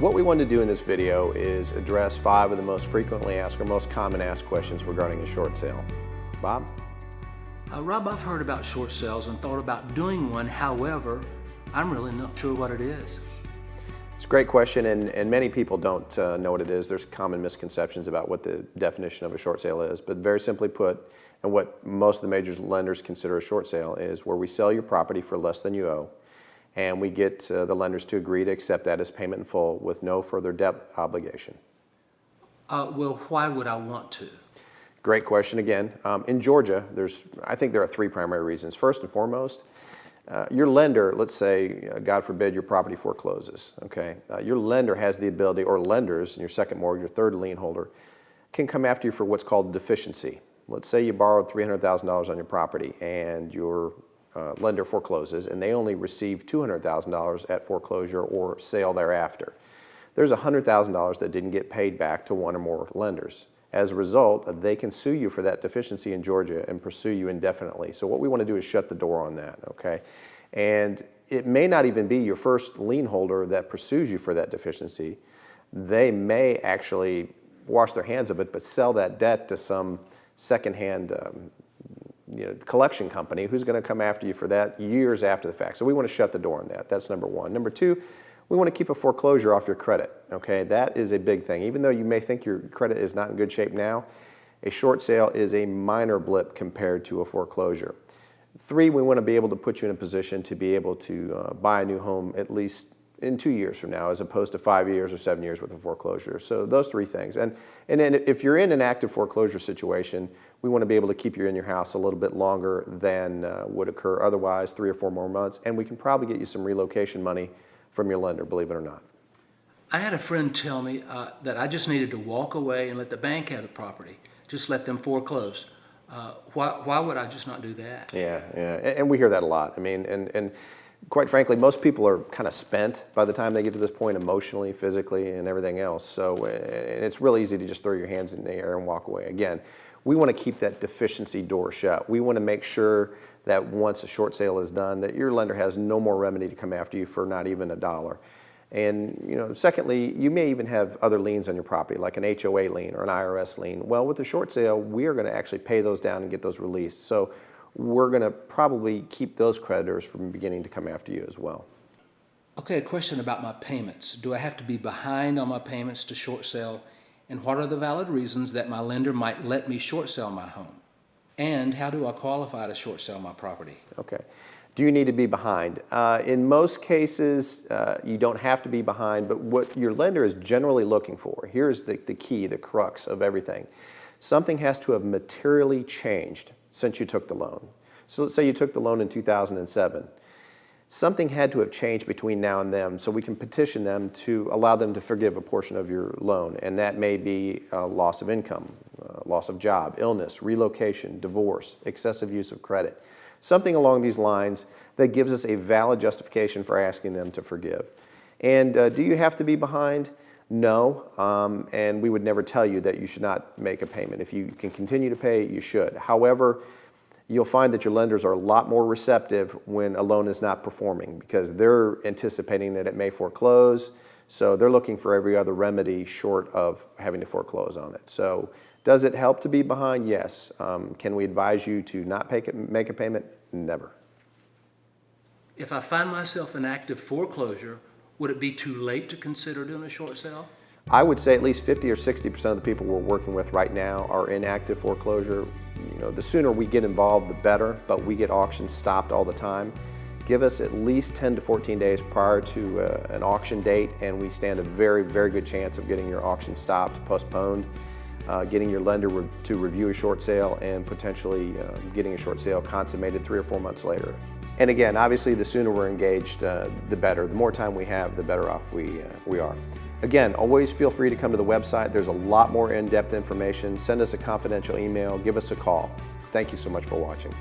What we want to do in this video is address 5 of the most frequently asked or most common asked questions regarding a short sale. Bob? Rob, I've heard about short sales and thought about doing one. However, I'm really not sure what it is. It's a great question, and many people don't know what it is. There's common misconceptions about what the definition of a short sale is, but very simply put, and what most of the major lenders consider a short sale is where we sell your property for less than you owe, and we get the lenders to agree to accept that as payment in full with no further debt obligation. Well, why would I want to? Great question again. In Georgia, I think there are 3 primary reasons. First and foremost, your lender, let's say, God forbid, your property forecloses, okay? Your lender has the ability, or lenders in your second mortgage, your third lien holder, can come after you for what's called deficiency. Let's say you borrowed $300,000 on your property and your lender forecloses and they only receive $200,000 at foreclosure or sale thereafter. There's $100,000 that didn't get paid back to one or more lenders. As a result, they can sue you for that deficiency in Georgia and pursue you indefinitely. So what we want to do is shut the door on that, okay? And it may not even be your first lien holder that pursues you for that deficiency. They may actually wash their hands of it, but sell that debt to some secondhand collection company who's going to come after you for that years after the fact. So we want to shut the door on that. That's number 1. Number 2, we want to keep a foreclosure off your credit, okay? That is a big thing. Even though you may think your credit is not in good shape now, a short sale is a minor blip compared to a foreclosure. 3, we want to be able to put you in a position to be able to buy a new home at least in 2 years from now, as opposed to 5 years or 7 years with a foreclosure. So those 3 things. And then if you're in an active foreclosure situation, we want to be able to keep you in your house a little bit longer than would occur otherwise, 3 or 4 more months, and we can probably get you some relocation money from your lender, believe it or not. I had a friend tell me that I just needed to walk away and let the bank have the property. Just let them foreclose. Why would I just not do that? Yeah, and we hear that a lot. I mean, and quite frankly, most people are kind of spent by the time they get to this point emotionally, physically, and everything else. So and it's really easy to just throw your hands in the air and walk away. Again, we want to keep that deficiency door shut. We want to make sure that once a short sale is done, that your lender has no more remedy to come after you for not even $1. And secondly, you may even have other liens on your property, like an HOA lien or an IRS lien. Well, with the short sale, we are going to actually pay those down and get those released. So we're going to probably keep those creditors from beginning to come after you as well. Okay, a question about my payments. Do I have to be behind on my payments to short sale? And what are the valid reasons that my lender might let me short sell my home? And how do I qualify to short sell my property? Okay. Do you need to be behind? In most cases, you don't have to be behind, but what your lender is generally looking for, here's the key, the crux of everything. Something has to have materially changed since you took the loan. So let's say you took the loan in 2007. Something had to have changed between now and then, so we can petition them to allow them to forgive a portion of your loan, and that may be loss of income, loss of job, illness, relocation, divorce, excessive use of credit. Something along these lines that gives us a valid justification for asking them to forgive. And do you have to be behind? No, and we would never tell you that you should not make a payment. If you can continue to pay, you should. However, you'll find that your lenders are a lot more receptive when a loan is not performing because they're anticipating that it may foreclose, so they're looking for every other remedy short of having to foreclose on it. So does it help to be behind? Yes. Can we advise you to not make a payment? Never. If I find myself in active foreclosure, would it be too late to consider doing a short sale? I would say at least 50 or 60% of the people we're working with right now are in active foreclosure. The sooner we get involved, the better, but we get auctions stopped all the time. Give us at least 10 to 14 days prior to an auction date, and we stand a very, very good chance of getting your auction stopped, postponed, getting your lender to review a short sale, and potentially getting a short sale consummated 3 or 4 months later. And again, obviously, the sooner we're engaged, the better. The more time we have, the better off we are. Again, always feel free to come to the website. There's a lot more in-depth information. Send us a confidential email. Give us a call. Thank you so much for watching.